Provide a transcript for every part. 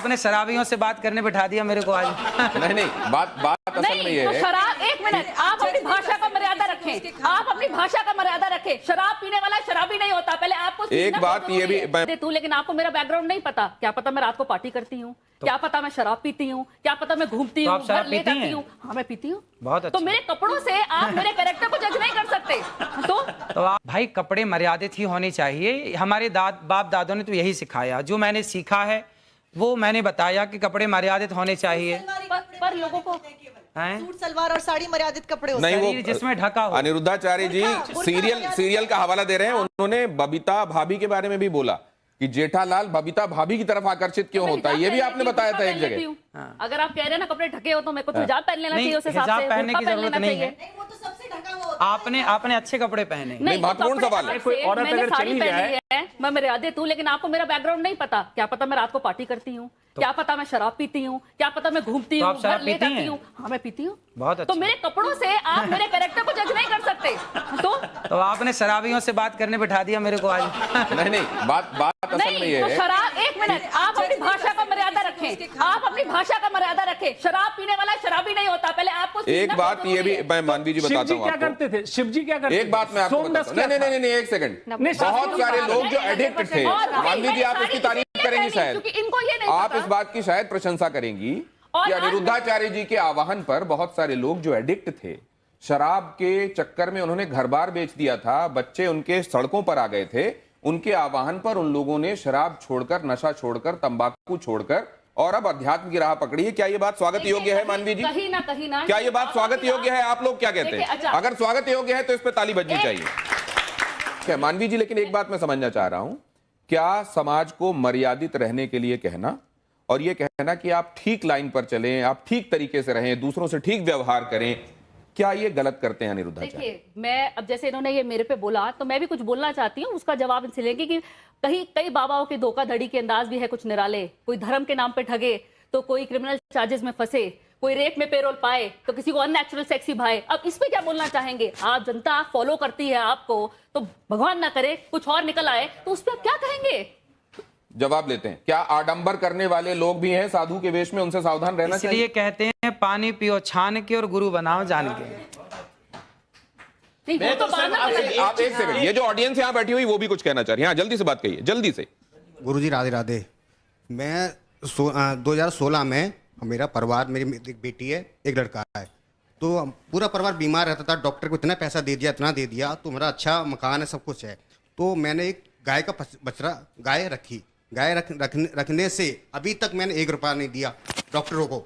आपने शराबियों से बात करने बिठा दिया मेरे को आज। नहीं, बात असल में ये है। शराब, एक मिनट, आप अपनी भाषा का मर्यादा रखें, आप अपनी भाषा का मर्यादा रखें। शराब पीने वाला शराबी नहीं होता। पहले आपको एक बात ये भी तू, लेकिन आपको मेरा बैकग्राउंड नहीं पता। क्या पता मैं रात को पार्टी करती हूँ, क्या पता मैं शराब पीती हूँ, क्या पता मैं घूमती हूँ, घर ले जाती हूँ। हाँ, मैं पीती हूँ। बहुत अच्छा। तो मेरे कपड़ों से आप मेरे कैरेक्टर को जज नहीं कर सकते। तो आप भाई, कपड़े मर्यादित ही होने चाहिए। हमारे बाप दादों ने तो यही सिखाया। जो मैंने सीखा है वो मैंने बताया कि कपड़े मर्यादित होने चाहिए। पर लोगों को सूट सलवार और साड़ी मर्यादित कपड़े होते नहीं, हैं वो जिसमें ढका हो। अनिरुद्धाचार्य जी सीरियल का हवाला दे रहे हैं। उन्होंने बबीता भाभी के बारे में भी बोला कि जेठालाल बबीता भाभी की तरफ आकर्षित क्यों होता है। ये भी आपने बताया था एक जगह। अगर आप कह रहे हैं ना कपड़े ढके हो तो मेरे को तो हिजाब पहन लेना चाहिए। उस हिसाब से हिजाब पहनने की जरूरत नहीं है। वो तो सबसे ढका हुआ होता है। आपने अच्छे कपड़े पहने। नहीं, महत्वपूर्ण सवाल है। कोई औरत अगर चली जाए, मैं मर्यादित हूँ, लेकिन आपको मेरा बैकग्राउंड नहीं पता। क्या पता मैं रात को पार्टी करती हूँ, क्या पता मैं शराब पीती हूँ, क्या पता मैं घूमती हूँ, घर ले जाती हूँ। हाँ, मैं पीती हूँ। बहुत अच्छा। तो मेरे कपड़ों से आप मेरे कैरेक्टर को जज नहीं कर सकते। तो आपने शराबियों से बात करने बिठा दिया मेरे को आज। नहीं, बात असल में ये है। शराब, एक मिनट, आप अपनी भाषा का मर्यादा रखें, आप अपनी भाषा का मर्यादा रखें। शराब पीने वाला शराबी नहीं होता। पहले आपको एक बात ये भी मैं मानवी जी बताता हूँ क्या करते थे शिव जी, क्या करते एक बात मैं आपको बताता हूँ। नहीं, एक सेकंड। बहुत सारे लोग जो एडिक्ट थे, मानवी जी आप इसकी तारीफ करेंगी शायद, इनको ये नहीं आप इस बात की शायद प्रशंसा करेंगी कि अनिरुद्धाचार्य जी के आह्वान पर बहुत सारे लोग जो एडिक्ट थे, शराब के चक्कर में उन्होंने घर बार बेच दिया था, बच्चे उनके सड़कों पर आ गए थे, उनके आह्वान पर उन लोगों ने शराब छोड़कर, नशा छोड़कर, तंबाकू छोड़कर और अब अध्यात्म की राह पकड़ी है। क्या ये बात स्वागत योग्य है मानवी जी? कहीं ना क्या ये बात स्वागत योग्य है? आप लोग क्या कहते हैं? अगर स्वागत योग्य है तो इस पर ताली बजनी चाहिए। क्या मानवी जी, लेकिन एक बात मैं समझना चाह रहा हूं, क्या समाज को मर्यादित रहने के लिए कहना और ये कहना कि आप ठीक लाइन पर चलें, आप ठीक तरीके से रहें, दूसरों से ठीक व्यवहार करें, क्या ये गलत करते हैं अनिरुद्धाचार्य? देखिए, मैं अब जैसे इन्होंने ये मेरे पे बोला तो मैं भी कुछ बोलना चाहती हूँ। उसका जवाब इनसे लेंगे कि कई बाबाओं के धोखाधड़ी के अंदाज भी है कुछ निराले। कोई धर्म के नाम पे ठगे तो कोई क्रिमिनल चार्जेस में फंसे, कोई रेप में पेरोल पाए तो किसी को अननेचुरल सेक्सी भाए। अब इस पे क्या बोलना चाहेंगे? आप जनता फॉलो करती है आपको, तो भगवान ना करे कुछ और निकल आए तो उस पर आप क्या कहेंगे? जवाब लेते हैं। क्या आडंबर करने वाले लोग भी हैं साधु के वेश में, उनसे सावधान रहना चाहिए? इसलिए कहते हैं पानी पियो छान के और गुरु बनाओ जान के। आप एक सेकंड, ये जो ऑडियंस यहाँ बैठी हुई वो भी कुछ कहना चाह रही है। हाँ, जल्दी से बात कहिए, जल्दी से। गुरुजी राधे राधे। मैं 2016 में, मेरा परिवार, मेरी एक बेटी है, एक लड़का है, तो पूरा परिवार बीमार रहता था। डॉक्टर को इतना पैसा दे दिया, इतना दे दिया, तो मेरा अच्छा मकान है, सब कुछ है। तो मैंने एक गाय का बछड़ा गाय रखी। गाय रखने से अभी तक मैंने 1 रुपया नहीं दिया डॉक्टरों को।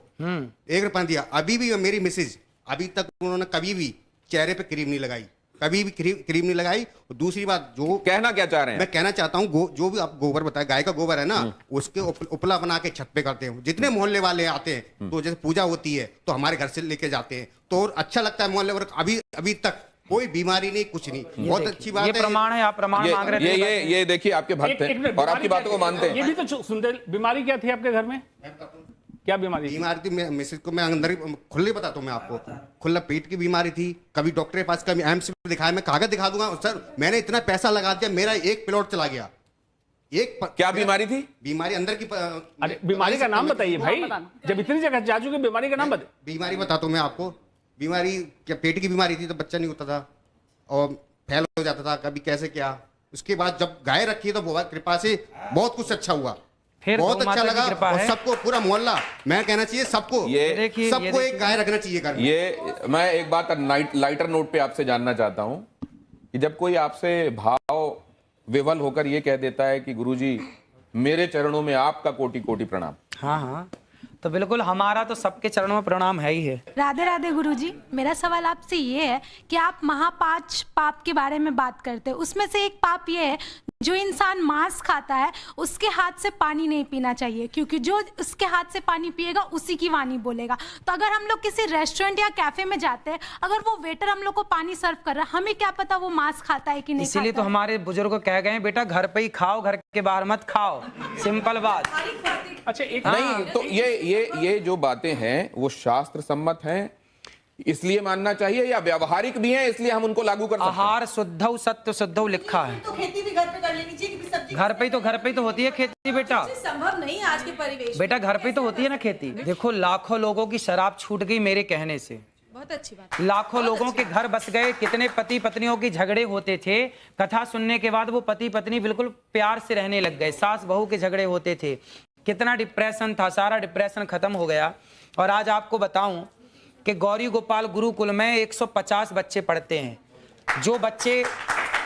1 रुपया दिया। अभी भी मेरी मिसेज, अभी तक उन्होंने कभी भी चेहरे पे क्रीम नहीं लगाई, कभी भी क्रीम नहीं लगाई। दूसरी बात, जो कहना क्या चाह रहे हैं? मैं कहना चाहता हूँ, जो भी आप गोबर बताया, गाय का गोबर है ना, उसके उपला बना के छत पे करते हैं। जितने मोहल्ले वाले आते हैं, तो जैसे पूजा होती है तो हमारे घर से लेके जाते हैं, तो अच्छा लगता है मोहल्ले वर्ग। अभी तक कोई बीमारी नहीं, कुछ नहीं। बहुत अच्छी बात है। ये प्रमाण है, आप प्रमाण मांग रहे थे। ये देखिए, आपके भक्त हैं और आपकी बातों को मानते हैं। ये भी तो सुनते। बीमारी क्या थी आपके घर में? क्या बीमारी थी? मिसेज को मैं अंदर खुले बताता हूँ मैं आपको। खुला पेट की बीमारी थी। कभी डॉक्टर के पास, कभी एम्स में दिखाया। मैं कागज दिखा दूंगा सर, मैंने इतना पैसा लगा दिया, मेरा एक प्लॉट चला गया। क्या बीमारी थी? बीमारी अंदर की। अरे बीमारी का नाम बताइए भाई, जब इतनी जगह जा चुके, बीमारी का नाम बताइए। बीमारी बताता हूँ मैं आपको। बीमारी क्या, पेट की बीमारी थी, तो बच्चा नहीं होता था और फैल हो जाता था, कभी कैसे क्या। उसके बाद जब गाय रखी तो बहुत कृपा से बहुत कुछ अच्छा हुआ, फिर बहुत अच्छा लगा। और सबको, पूरा मोहल्ला, मैं कहना चाहिए सबको, सबको एक गाय रखना चाहिए घर में। ये मैं एक बात लाइटर नोट पे आपसे जानना चाहता हूं कि जब कोई आपसे भाव विवल होकर ये कह देता है कि गुरुजी मेरे चरणों में आपका कोटि कोटि प्रणाम। हाँ, तो बिल्कुल हमारा तो सबके चरणों में प्रणाम है ही है। राधे राधे गुरुजी। मेरा सवाल आपसे ये है कि आप महापांच पाप के बारे में बात करते हैं, उसमें से एक पाप ये है, जो इंसान मांस खाता है उसके हाथ से पानी नहीं पीना चाहिए, क्योंकि जो उसके हाथ से पानी पिएगा उसी की वाणी बोलेगा। तो अगर हम लोग किसी रेस्टोरेंट या कैफे में जाते हैं, अगर वो वेटर हम लोग को पानी सर्व कर रहा है, हमें क्या पता वो मांस खाता है कि नहीं। इसीलिए तो हमारे बुजुर्ग कह गए बेटा घर पे ही खाओ, घर के बाहर मत खाओ। सिंपल बात। अच्छा, एक नहीं, तो ये जो बातें हैं वो शास्त्र सम्मत हैं, इसलिए मानना चाहिए, या व्यवहारिक भी हैं इसलिए हम उनको लागू कर सकते हैं? आहार शुद्धौ सत्य शुद्धौ लिखा है। तो खेती भी घर पे कर लेनी चाहिए, क्योंकि सब्जी घर पे ही तो होती है खेती बेटा। संभव नहीं है आज के परिवेश बेटा घर पे तो होती है ना खेती। देखो लाखों लोगों की शराब छूट गई मेरे कहने से। बहुत अच्छी बात। लाखों लोगों के घर बस गए। कितने पति पत्नियों के झगड़े होते थे, कथा सुनने के बाद वो पति पत्नी बिल्कुल प्यार से रहने लग गए। सास बहू के झगड़े होते थे, कितना डिप्रेशन था, सारा डिप्रेशन खत्म हो गया। और आज आपको बताऊं कि गौरी गोपाल गुरुकुल में 150 बच्चे पढ़ते हैं। जो बच्चे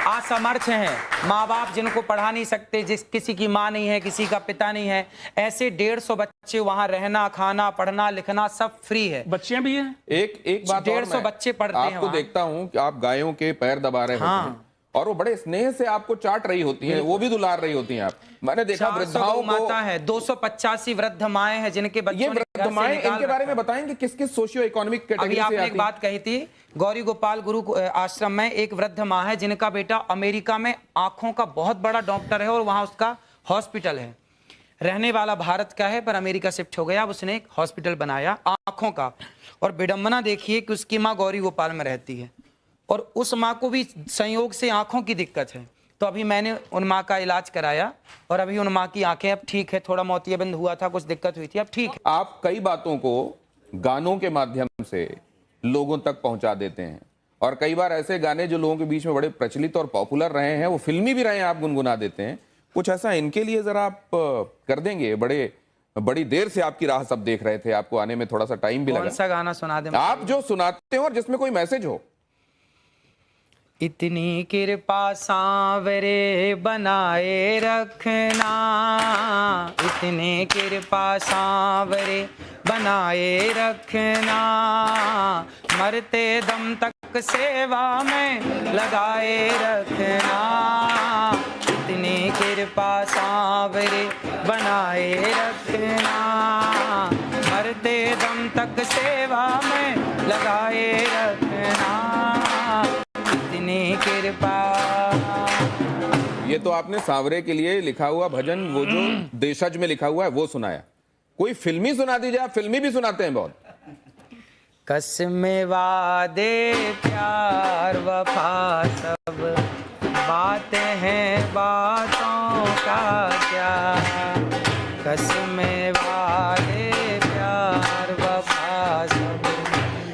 असमर्थ हैं, माँ बाप जिनको पढ़ा नहीं सकते, किसी की माँ नहीं है, किसी का पिता नहीं है, ऐसे 150 बच्चे वहाँ रहना, खाना, पढ़ना, लिखना सब फ्री है। बच्चियां भी हैं। एक बात 150 बच्चे पढ़ते हैं। आपको देखता हूँ कि आप गायों के पैर दबा रहे होते हैं और वो बड़े स्नेह से आपको चाट रही होती हैं, वो भी दुलार रही होती हैं। आप मैंने देखा वृद्धाओं को माता है, 285 वृद्ध माएं हैं जिनके बच्चे। ये वृद्ध माएं, इनके बारे में बताएंगे किस किस सोशियो इकोनॉमिक कैटेगरी से आती हैं? आपने एक बात कही थी, गौरी गोपाल गुरु आश्रम में एक वृद्ध माँ है जिनका बेटा अमेरिका में आंखों का बहुत बड़ा डॉक्टर है और वहां उसका हॉस्पिटल है। रहने वाला भारत का है पर अमेरिका शिफ्ट हो गया। अब उसने एक हॉस्पिटल बनाया आंखों का। और विडंबना देखिए कि उसकी माँ गौरी गोपाल में रहती है और उस माँ को भी संयोग से आंखों की दिक्कत है। तो अभी मैंने उन माँ का इलाज कराया और अभी उन माँ की आंखें अब ठीक है। थोड़ा मोतियाबिंद हुआ था, कुछ दिक्कत हुई थी, अब ठीक है। आप कई बातों को गानों के माध्यम से लोगों तक पहुंचा देते हैं और कई बार ऐसे गाने जो लोगों के बीच में बड़े प्रचलित और पॉपुलर रहे हैं, वो फिल्मी भी रहे हैं, आप गुनगुना देते हैं। कुछ ऐसा इनके लिए जरा आप कर देंगे? बड़ी देर से आपकी राह सब देख रहे थे, आपको आने में थोड़ा सा टाइम भी लगा। कौन सा गाना सुना दे आप जो सुनाते हो और जिसमें कोई मैसेज हो? इतनी कृपा सांवरे बनाए रखना, इतनी कृपा सांवरे बनाए रखना, मरते दम तक सेवा में लगाए रखना, इतनी कृपा सांवरे बनाए रखना, मरते दम तक सेवा में लगाए रखना, इतनी कृपा। ये तो आपने सांवरे के लिए लिखा हुआ भजन, वो जो देशज में लिखा हुआ है वो सुनाया। कोई फिल्मी सुना दीजिए, आप फिल्मी भी सुनाते हैं बहुत। कसमें वादे प्यार वफा सब बातें हैं बातों का क्या, कसमें वादे प्यार वफा सब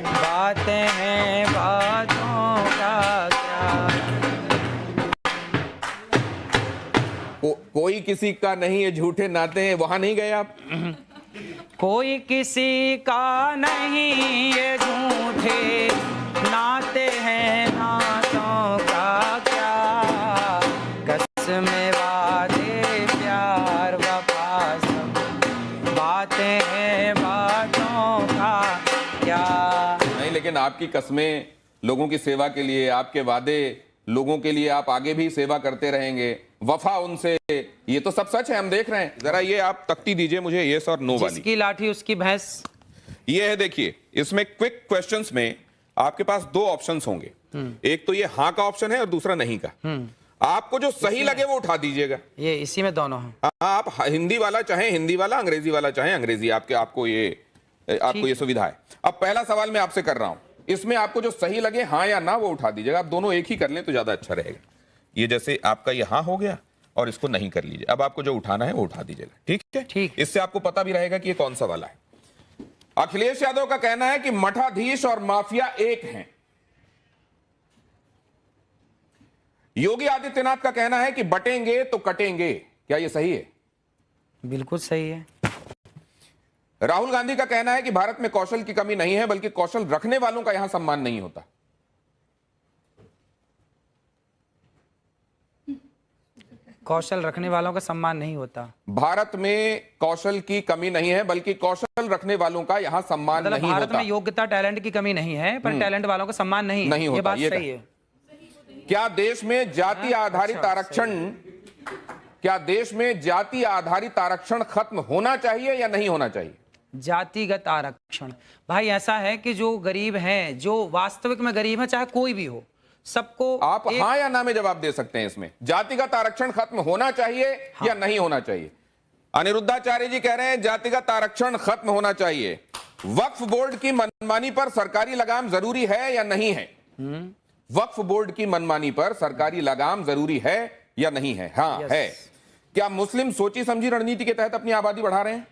बातें हैं बातों का क्या। कोई किसी का नहीं है, झूठे नाते हैं, वहां नहीं गए आप? कोई किसी का नहीं ये झूठे नाते हैं नातों का क्या, कसमें वादे प्यार वफा सब बातें हैं बातों का क्या। नहीं, लेकिन आपकी कस्में लोगों की सेवा के लिए, आपके वादे लोगों के लिए, आप आगे भी सेवा करते रहेंगे, वफा उनसे, ये तो सब सच है, हम देख रहे हैं। जरा ये आप तख्ती दीजिए मुझे, यस और नो वाली। जिसकी लाठी उसकी भैंस। ये है, देखिए इसमें क्विक क्वेश्चंस में आपके पास दो ऑप्शंस होंगे। एक तो ये हाँ का ऑप्शन है और दूसरा नहीं का। आपको जो सही लगे वो उठा दीजिएगा। ये इसी में दोनों हैं। आप हिंदी वाला चाहे हिंदी वाला, अंग्रेजी वाला चाहे अंग्रेजी, आपको ये सुविधा है। अब पहला सवाल मैं आपसे कर रहा हूं, इसमें आपको जो सही लगे हाँ या ना वो उठा दीजिएगा। आप दोनों एक ही कर लें तो ज्यादा अच्छा रहेगा। ये जैसे आपका ये हाँ हो गया और इसको नहीं कर लीजिए। अब आपको जो उठाना है वो उठा दीजिएगा, ठीक है? ठीक। इससे आपको पता भी रहेगा कि ये कौन सा वाला है। अखिलेश यादव का कहना है कि मठाधीश और माफिया एक हैं। योगी आदित्यनाथ का कहना है कि बटेंगे तो कटेंगे। क्या ये सही है? बिल्कुल सही है। राहुल गांधी का कहना है कि भारत में कौशल की कमी नहीं है, बल्कि कौशल रखने वालों का यहां सम्मान नहीं होता। कौशल रखने वालों का सम्मान नहीं होता। भारत में कौशल की कमी नहीं है, बल्कि कौशल रखने वालों का यहां सम्मान मतलब नहीं भारत होता। में योग्यता टैलेंट की कमी नहीं है, पर टैलेंट वालों का सम्मान नहीं होता। ये बात सही है। क्या देश में जाति आधारित आरक्षण, क्या देश में जाति आधारित आरक्षण खत्म होना चाहिए या नहीं होना चाहिए? जातिगत आरक्षण भाई ऐसा है कि जो गरीब हैं, जो वास्तविक में गरीब है, चाहे कोई भी हो, सबको आप हाँ या ना में जवाब दे सकते हैं। इसमें जातिगत आरक्षण खत्म होना चाहिए या नहीं होना चाहिए? अनिरुद्धाचार्य जी कह रहे हैं जातिगत आरक्षण खत्म होना चाहिए। वक्फ बोर्ड की मनमानी पर सरकारी लगाम जरूरी है या नहीं है? वक्फ बोर्ड की मनमानी पर सरकारी लगाम जरूरी है या नहीं है? हाँ, है। क्या मुस्लिम सोची समझी रणनीति के तहत अपनी आबादी बढ़ा रहे हैं?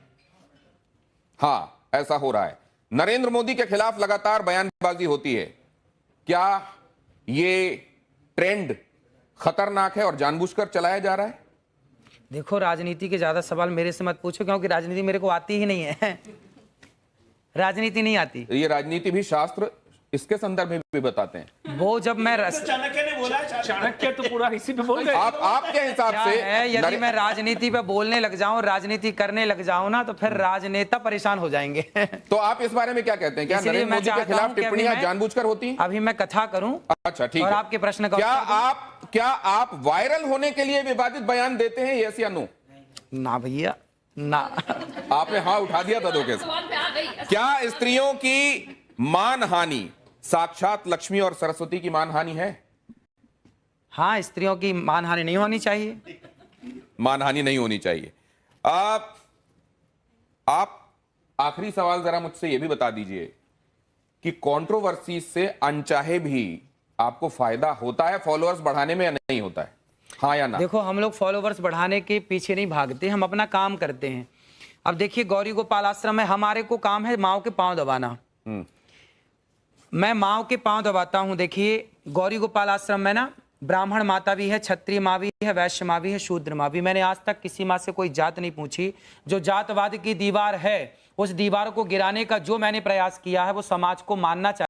हाँ, ऐसा हो रहा है। नरेंद्र मोदी के खिलाफ लगातार बयानबाजी होती है। क्या ये ट्रेंड खतरनाक है और जानबूझकर चलाया जा रहा है? देखो, राजनीति के ज्यादा सवाल मेरे से मत पूछो, क्योंकि राजनीति मेरे को आती ही नहीं है। राजनीति नहीं आती। ये राजनीति भी शास्त्र इसके संदर्भ में भी बताते हैं। वो जब मैं चाणक्य ने बोला है, चाणक्य तो पूरा इसी पे बोल गए। आपके हिसाब क्या से है, यदि मैं राजनीति पे बोलने लग जाऊं, राजनीति करने लग जाऊं ना, तो फिर राजनेता परेशान हो जाएंगे। तो आप इस बारे में क्या कहते हैं? क्या इसलिए नरेंद्र मैं मोदी के चाहता खिलाफ हूं कि अभी टिप्पणियां मैं- जानबूझकर होती हैं? अभी मैं कथा करूं। अच्छा, ठीक और है। आपके प्रश्न का क्या आप वायरल होने के लिए विवादित बयान देते हैं, यस या नो? ना भैया, ना। आपने हाँ उठा दिया था धोखे से। क्या स्त्रियों की मानहानि साक्षात लक्ष्मी और सरस्वती की मानहानि है? हाँ, स्त्रियों की मानहानि नहीं होनी चाहिए। मानहानि नहीं होनी चाहिए। आप आखिरी सवाल जरा मुझसे यह भी बता दीजिए कि कंट्रोवर्सी से अनचाहे भी आपको फायदा होता है फॉलोअर्स बढ़ाने में या नहीं होता है? हाँ या ना? देखो, हम लोग फॉलोवर्स बढ़ाने के पीछे नहीं भागते, हम अपना काम करते हैं। अब देखिए, गौरी गोपाल आश्रम में हमारे को काम है माओ के पांव दबाना। मैं माओ के पांव दबाता हूं। देखिए, गौरी गोपाल आश्रम में ना ब्राह्मण माता भी है, क्षत्रिय माँ भी है, वैश्य माँ भी है, शूद्र माँ भी। मैंने आज तक किसी माँ से कोई जात नहीं पूछी। जो जातवाद की दीवार है, उस दीवार को गिराने का जो मैंने प्रयास किया है, वो समाज को मानना चाहिए।